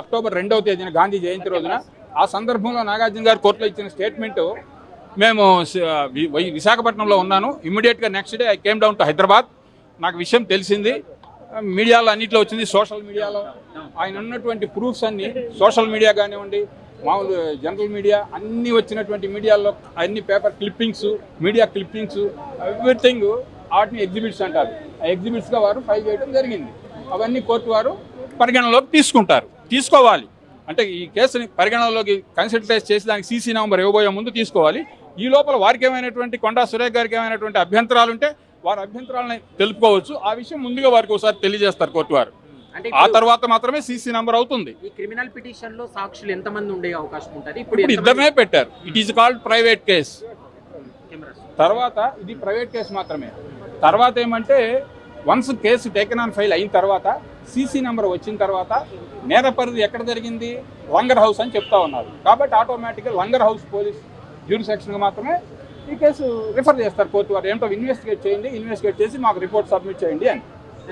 October 2వ తేదీన గాంధీ జయంతి రోజున. ఆ సందర్భంలో నాగార్జున గారు కోర్టులో ఇచ్చిన స్టేట్మెంటు మేము విశాఖపట్నంలో ఉన్నాను. ఇమ్మీడియట్గా next day I came down to Hyderabad. నాకు విషయం తెలిసింది, మీడియాలో అన్నింటిలో వచ్చింది, సోషల్ మీడియాలో ఆయన ఉన్నటువంటి ప్రూఫ్స్ అన్నీ సోషల్ మీడియా కానివ్వండి, మామూలు జనరల్ మీడియా అన్నీ వచ్చినటువంటి మీడియాలో అన్ని paper clippings, media clippings, everything వాటిని ఎగ్జిబిట్స్ అంటారు. ఆ ఎగ్జిబిట్స్గా వారు ఫైల్ చేయడం జరిగింది. అవన్నీ కోర్టు వారు పరిగణనలోకి తీసుకోవాలి. అంటే ఈ కేసుని పరిగణనలోకి కన్సిడర్ చేసి దానికి సీసీ నెంబర్ ఇవ్వబోయే ముందు తీసుకోవాలి. ఈ లోపల వారికి ఏమైనటువంటి కొండా సురేఖ్ గారికి ఏమైనటువంటి అభ్యంతరాలు ఉంటే వారి అభ్యంతరాలని తెలుపుకోవచ్చు. ఆ విషయం ముందుగా వారికి ఒకసారి తెలియజేస్తారు కోర్టు వారు. ఆ తర్వాత మాత్రమే సీసీ నెంబర్ అవుతుంది. ఈ క్రిమినల్ పిటిషన్ లో సాక్షులు ఎంతమంది ఉండే అవకాశం ఉంటుంది? ఇప్పుడు ఇద్దరినే పెట్టారు. It is called private case. తర్వాత ఇది ప్రైవేట్ కేసు మాత్రమే. తర్వాత ఏమంటే once case taken on file అయిన తర్వాత సీసీ నెంబర్ వచ్చిన తర్వాత నేర పరిధి ఎక్కడ జరిగింది, లంగర్ హౌస్ అని చెప్తా ఉన్నారు. కాబట్టి ఆటోమేటిక్గా లంగర్ హౌస్ పోలీస్ జ్యూరిసెక్షన్గా మాత్రమే ఈ కేసు రిఫర్ చేస్తారు కోర్టు వారు. ఏంటో ఇన్వెస్టిగేట్ చేయండి, ఇన్వెస్టిగేట్ చేసి మాకు రిపోర్ట్ సబ్మిట్ చేయండి అని.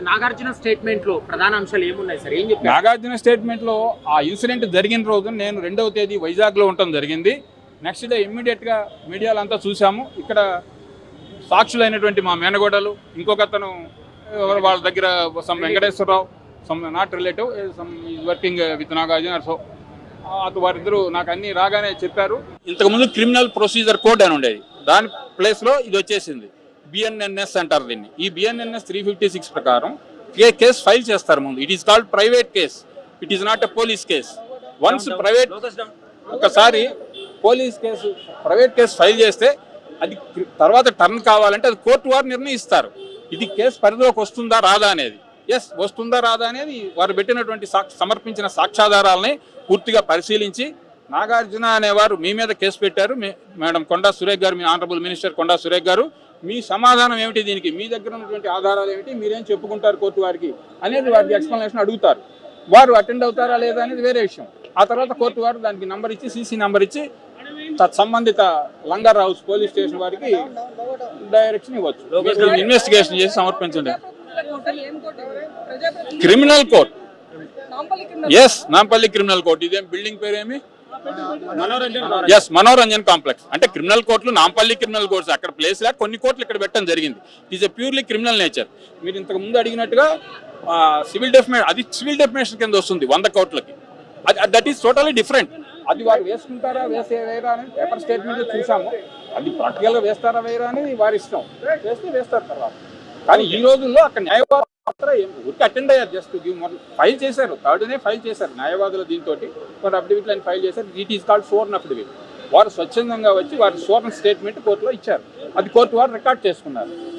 నాగార్జున స్టేట్మెంట్ లో ప్రధాన అంశాలు ఏమున్నాయి సార్? ఏం చెప్పారు? నాగార్జున స్టేట్మెంట్ లో ఆ ఇన్సిడెంట్ జరిగిన రోజు నేను 2వ తేదీ వైజాగ్లో ఉండటం జరిగింది. నెక్స్ట్ డే ఇమ్మీడియట్గా మీడియాలో అంతా చూసాము. ఇక్కడ సాక్షులైనటువంటి మా మేనగోడలు, ఇంకొక అతను వాళ్ళ దగ్గర some Venkateswararao, some not relative, some is working with Nagarjuna. So వారిద్దరూ నాకు అన్ని రాగానే చెప్పారు. ఇంతకుముందు క్రిమినల్ ప్రొసీజర్ కోడ్ అని ఉండేది, దాని ప్లేస్లో ఇది వచ్చేసింది. బిఎన్ఎన్ఎస్ అంటారు దీన్ని. ఈ బిఎన్ఎన్ఎస్ 356 ప్రకారం కేసు ఫైల్ చేస్తారు ముందు. It is called private case, it is not a police case. Once private ఒకసారి police case private case file చేస్తే అది తర్వాత టర్న్ కావాలంటే అది కోర్టు వారు నిర్ణయిస్తారు. ఇది కేసు పరిధిలోకి వస్తుందా రాదా అనేది. ఎస్, వస్తుందా రాదా అనేది వారు పెట్టినటువంటి సమర్పించిన సాక్ష్యాధారాలని పూర్తిగా పరిశీలించి నాగార్జున అనేవారు మీ మీద కేసు పెట్టారు, మేడం కొండా సురేఖ్ గారు, మీ ఆనరబుల్ మినిస్టర్ కొండా సురేఖ్ గారు, మీ సమాధానం ఏమిటి, దీనికి మీ దగ్గర ఉన్నటువంటి ఆధారాలు ఏమిటి, మీరేం చెప్పుకుంటారు కోర్టు వారికి అనేది వారికి ఎక్స్ప్లెనేషన్ అడుగుతారు. వారు అటెండ్ అవుతారా లేదా అనేది వేరే విషయం. ఆ తర్వాత కోర్టు వారు దానికి నంబర్ ఇచ్చి, సీసీ నంబర్ ఇచ్చి సంబంధిత లంగర్ హౌస్ పోలీస్ స్టేషన్ వారికి డైరెక్షన్ ఇవ్వచ్చు. ఇన్వెస్టిగేషన్ చేసి సమర్పించండి. Criminal court, yes, Nampally criminal court. ఇదేం బిల్డింగ్ పేరేమి? Yes, Manoranjan complex. అంటే క్రిమినల్ కోర్టులు నాంపల్లి క్రిమినల్ కోర్ట్స్, అక్కడ ప్లేస్ లేక కొన్ని కోర్టులు ఇక్కడ పెట్టడం జరిగింది. It is a purely criminal nature. మీరు ఇంతకు ముందు అడిగినట్టుగా సివిల్ డెఫినేషన్, అది సివిల్ డెఫినేషన్ కింద వస్తుంది 100 కోట్లకి. That is totally different. అది వారు వేసుకుంటారా వేరా అనేది పేపర్ స్టేట్మెంట్ చూసాము. అది ప్రాక్టికల్గా వేస్తారా వేరా అనేది వారి ఇష్టం, వేస్తే వేస్తారు తర్వాత. కానీ ఈ రోజుల్లో అక్కడ న్యాయవాదులు ఊరికి అటెండ్ అయ్యారు, జస్ట్ ఫైల్ చేశారు, 3rd ఫైల్ చేశారు న్యాయవాదులు. దీంతో కొన్ని అఫిడవిట్లు అని ఫైల్ చేశారు. It is called sworn affidavit. వారు స్వచ్ఛందంగా వచ్చి వారి స్వర్న్ స్టేట్మెంట్ కోర్టులో ఇచ్చారు. అది కోర్టు వారు రికార్డ్ చేసుకున్నారు.